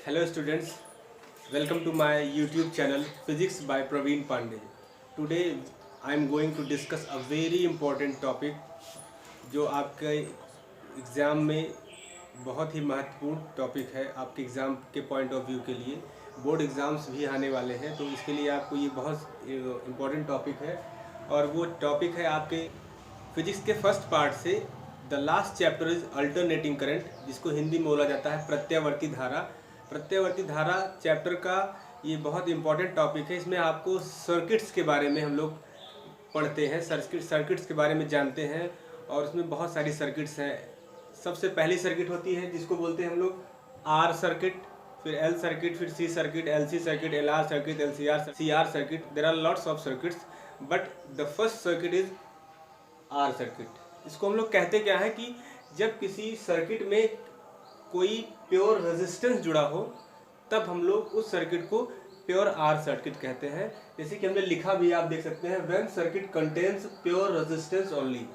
Hello students, welcome to my YouTube channel Physics by Praveen Pandey. Today I am going to discuss a very important topic जो आपके exam में बहुत ही महत्वपूर्ण topic है। आपके exam के पॉइंट ऑफ व्यू के लिए बोर्ड एग्ज़ाम्स भी आने वाले हैं, तो इसके लिए आपको ये बहुत इम्पोर्टेंट टॉपिक है। और वो टॉपिक है आपके फिजिक्स के फर्स्ट पार्ट से the last chapter is alternating current, जिसको हिंदी में बोला जाता है प्रत्यावर्ती धारा। प्रत्यावर्ती धारा चैप्टर का ये बहुत इंपॉर्टेंट टॉपिक है। इसमें आपको सर्किट्स के बारे में हम लोग पढ़ते हैं, सर्किट्स के बारे में जानते हैं, और उसमें बहुत सारी सर्किट्स हैं। सबसे पहली सर्किट होती है जिसको बोलते हैं हम लोग आर सर्किट, फिर एल सर्किट, फिर C circuit, L C circuit, L R circuit, L C R circuit. There are lots of circuits, but the first circuit is R circuit. इसको हम लोग कहते क्या है कि जब किसी सर्किट में कोई प्योर रेजिस्टेंस जुड़ा हो, तब हम लोग उस सर्किट को प्योर आर सर्किट कहते हैं। जैसे कि हमने लिखा भी, आप देख सकते हैं, when circuit contains pure resistance only,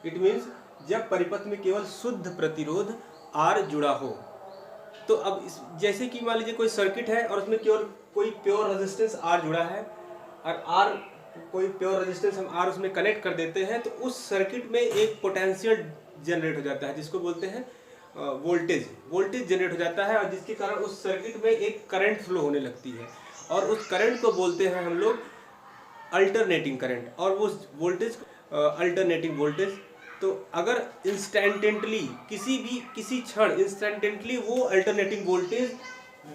it means जब परिपथ में केवल शुद्ध प्रतिरोध आर जुड़ा हो। तो अब जैसे कि मान लीजिए कोई सर्किट है और उसमें केवल कोई प्योर रेजिस्टेंस आर जुड़ा है, और आर कोई प्योर रेजिस्टेंस हम आर उसमें कनेक्ट कर देते हैं, तो उस सर्किट में एक पोटेंशियल जनरेट हो जाता है जिसको बोलते हैं वोल्टेज जनरेट हो जाता है, और जिसके कारण उस सर्किट में एक करंट फ्लो होने लगती है, और उस करंट को बोलते हैं हम लोग अल्टरनेटिंग करंट, और वो वोल्टेज अल्टरनेटिंग वोल्टेज। तो अगर इंस्टेंटेंटली किसी क्षण इंस्टेंटेंटली वो alternating voltage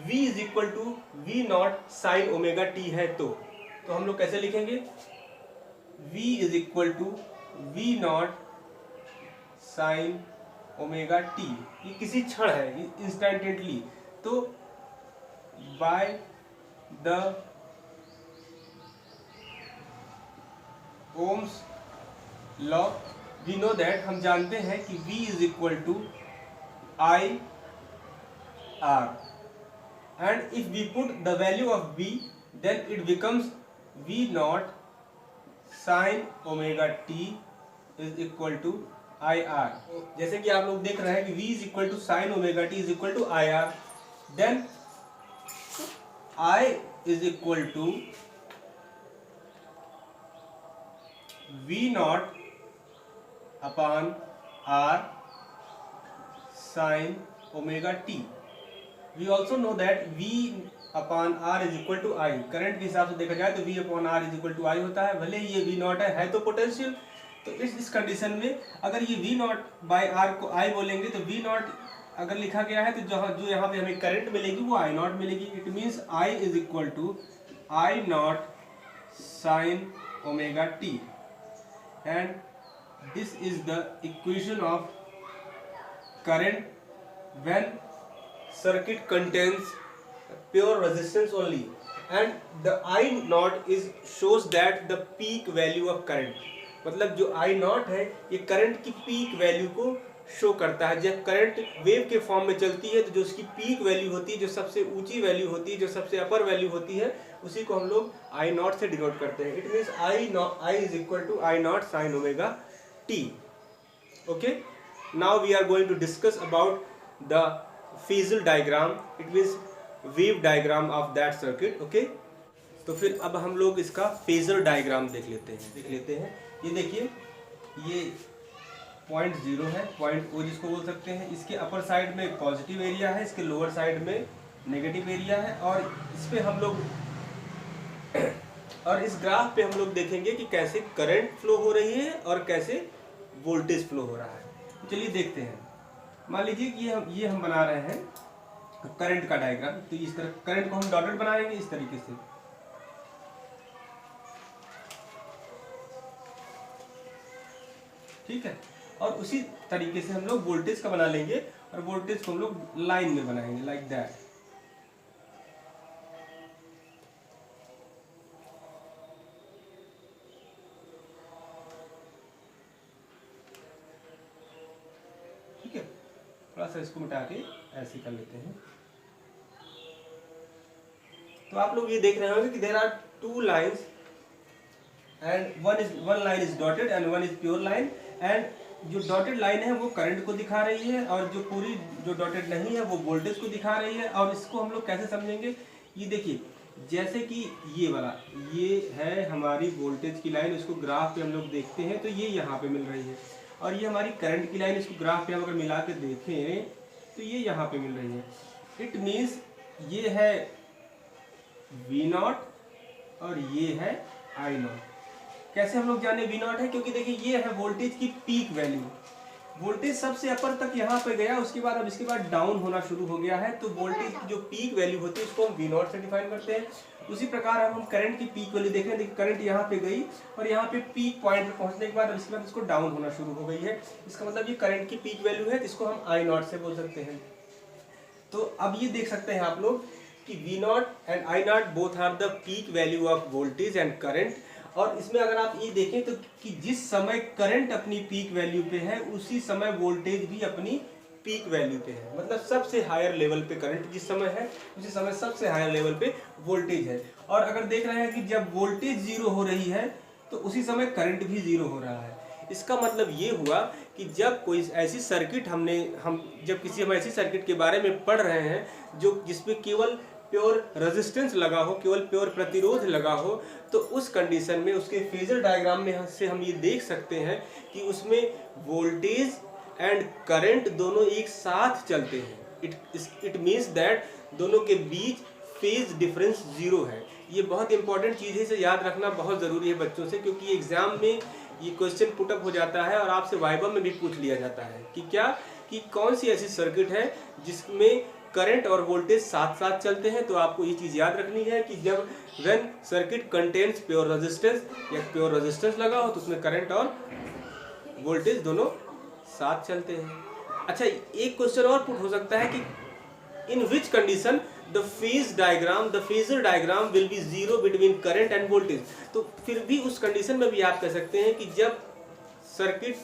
V is equal to V naught sine omega T है, तो हम लोग कैसे लिखेंगे? V is equal to V naught sine omega T. ये किसी क्षण है, इंस्टेंटेंटली। तो by the Ohm's law we know that, हम जानते हैं कि V is equal to I R, and if we put the value of V, then it becomes V naught sine omega T is equal to I R. जैसे कि आप लोग देख रहे हैं कि V is equal to sine omega T is equal to I R, then I is equal to V naught upon R sine omega T. We also know that V upon R is equal to I। Current के हिसाब से देखा जाए तो V upon R is equal to I होता है, भले ये V नॉट है तो पोटेंशियल। तो इस कंडीशन में अगर ये V नॉट बाई R को I बोलेंगे, तो V नॉट अगर लिखा गया है तो जो यहाँ पे हमें करंट मिलेगी वो I नॉट मिलेगी। It means I is equal to I naught sine omega T, and this is the equation of current when circuit contains pure resistance only, and the I naught is shows that the peak value of current। मतलब जो I naught है ये current की peak value को show करता है। जब current wave के फॉर्म में चलती है तो जो उसकी पीक वैल्यू होती है, जो सबसे ऊंची वैल्यू होती है, जो सबसे अपर वैल्यू होती है, उसी को हम लोग I naught से डिनोट करते हैं। It means I is equal to I naught sine omega T. Okay, now we are going to discuss about the phasor diagram, it means wave diagram of that circuit. Okay, तो फिर अब हम लोग इसका phasor diagram देख लेते हैं। ये देखिए, ये पॉइंट 0 है, पॉइंट O जिसको बोल सकते हैं। इसके अपर साइड में पॉजिटिव एरिया है, इसके लोअर साइड में नेगेटिव एरिया है, और इस पे हम लोग और इस ग्राफ पे हम लोग देखेंगे कि कैसे करंट फ्लो हो रही है और कैसे वोल्टेज फ्लो हो रहा है। चलिए देखते हैं। मान लीजिए कि ये हम बना रहे हैं करंट का डायग्राम। तो इस तरह करंट को हम डॉटेड बनाएंगे इस तरीके से। ठीक है, और उसी तरीके से हम लोग वोल्टेज का बना लेंगे, और वोल्टेज को हम लोग लाइन में बनाएंगे लाइक दैट। ठीक है, थोड़ा सा इसको मिटा के ऐसे कर लेते हैं। तो आप लोग ये देख रहे होंगे कि there are two lines, and one line is dotted and one is pure line, and जो डॉटेड लाइन है वो करंट को दिखा रही है और जो पूरी जो डॉटेड नहीं है वो वोल्टेज को दिखा रही है। और इसको हम लोग कैसे समझेंगे, ये देखिए जैसे कि ये वाला ये है हमारी वोल्टेज की लाइन, इसको ग्राफ पे हम लोग देखते हैं तो ये यहाँ पे मिल रही है, और ये हमारी करंट की लाइन, इसको ग्राफ पे हम अगर मिला के देखें तो ये यहाँ पे मिल रही है। इट मीन्स ये है V0 और ये है I0। कैसे हम लोग जाने V0 है, क्योंकि देखिए ये है वोल्टेज की पीक वैल्यू, वोल्टेज सबसे अपर तक यहाँ पे गया, उसके बाद अब इसके बाद डाउन होना शुरू हो गया है, तो वोल्टेज की जो पीक वैल्यू होती है उसको हम V0 से डिफाइन करते हैं। उसी प्रकार अब हम करंट की पीक वैल्यू देख रहे हैं, देखिए करंट यहाँ पे गई और यहाँ पे पीक पॉइंट पे पहुंचने के बाद अब इसके बाद इसको डाउन होना शुरू हो गई है, इसका मतलब ये करंट की पीक वैल्यू है, जिसको हम I0 से बोल सकते हैं। तो अब ये देख सकते हैं आप लोग कि V0 and I0 both are the peak value of voltage and current. और इसमें अगर आप ये देखें तो कि जिस समय करंट अपनी पीक वैल्यू पे है उसी समय वोल्टेज भी अपनी पीक वैल्यू पे है, मतलब सबसे हायर लेवल पे करंट जिस समय है उसी समय सबसे हायर लेवल पे वोल्टेज है। और अगर देख रहे हैं कि जब वोल्टेज जीरो हो रही है तो उसी समय करंट भी जीरो हो रहा है। इसका मतलब ये हुआ कि जब कोई ऐसी सर्किट हम ऐसी सर्किट के बारे में पढ़ रहे हैं जो जिसमें केवल प्योर रेजिस्टेंस लगा हो, केवल प्योर प्रतिरोध लगा हो, तो उस कंडीशन में उसके फेजर डायग्राम में से हम ये देख सकते हैं कि उसमें वोल्टेज एंड करंट दोनों एक साथ चलते हैं। इट मीन्स दैट दोनों के बीच फेज डिफरेंस जीरो है। ये बहुत इंपॉर्टेंट चीज़ है, इसे याद रखना बहुत ज़रूरी है बच्चों से, क्योंकि एग्जाम में ये क्वेश्चन पुटअप हो जाता है और आपसे वाइवा में भी पूछ लिया जाता है कि क्या कि कौन सी ऐसी सर्किट है जिसमें करंट और वोल्टेज साथ साथ चलते हैं। तो आपको ये चीज़ याद रखनी है कि जब when circuit contains pure resistance या प्योर रेजिस्टेंस लगा हो तो उसमें करंट और वोल्टेज दोनों साथ चलते हैं। अच्छा, एक क्वेश्चन और पुट हो सकता है कि in which condition the phasor diagram will be zero between current and voltage. तो फिर भी उस कंडीशन में भी आप कह सकते हैं कि जब सर्किट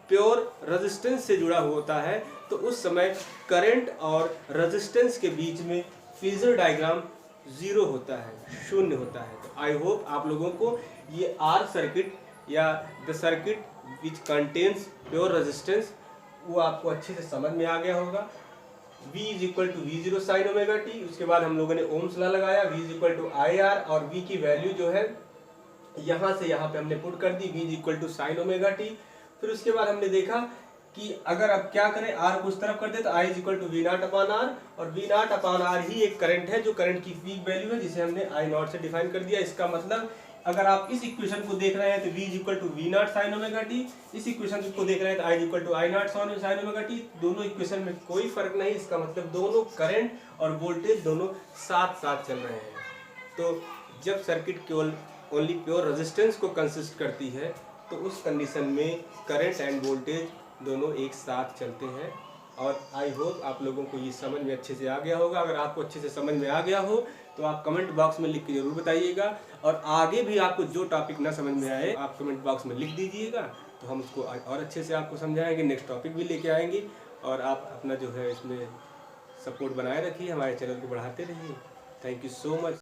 प्योर रेजिस्टेंस से जुड़ा होता है तो उस समय करंट और रेजिस्टेंस के बीच में फेजर डायग्राम जीरो होता है, शून्य होता है। तो आई होप आप लोगों को ये आर सर्किट या the circuit which contains pure resistance वो आपको अच्छे से समझ में आ गया होगा। V is equal to V0 sine omega T, उसके बाद हम लोगों ने ओम्स लॉ लगाया, V is equal to IR और V की वैल्यू जो है यहाँ से यहाँ पे हमने पुट कर दी, V is equal to sine omega T. फिर उसके बाद हमने देखा कि अगर अब क्या करें, R को उस तरफ कर दे तो I is equal to V0 upon R, और V0 अपॉन R ही एक करंट है जो करंट की पीक वैल्यू है जिसे हमने I0 से डिफाइन कर दिया। इसका मतलब अगर आप इस इक्वेशन को देख रहे हैं तो V is equal to V0 sine omega T, इस इक्वेशन को देख रहे हैं तो I is equal to I0 sine omega T. दोनों इक्वेशन में कोई फर्क नहीं, इसका मतलब दोनों करंट और वोल्टेज दोनों साथ साथ चल रहे हैं। तो जब सर्किट केवल ओनली प्योर रेजिस्टेंस को कंसिस्ट करती है तो उस कंडीशन में करंट एंड वोल्टेज दोनों एक साथ चलते हैं। और आई होप आप लोगों को ये समझ में अच्छे से आ गया होगा। अगर आपको अच्छे से समझ में आ गया हो तो आप कमेंट बॉक्स में लिख के जरूर बताइएगा, और आगे भी आपको जो टॉपिक ना समझ में आए आप कमेंट बॉक्स में लिख दीजिएगा, तो हम उसको और अच्छे से आपको समझाएंगे, नेक्स्ट टॉपिक भी लेके आएंगे। और आप अपना जो है इसमें सपोर्ट बनाए रखिए, हमारे चैनल को बढ़ाते रहिए। Thank you so much.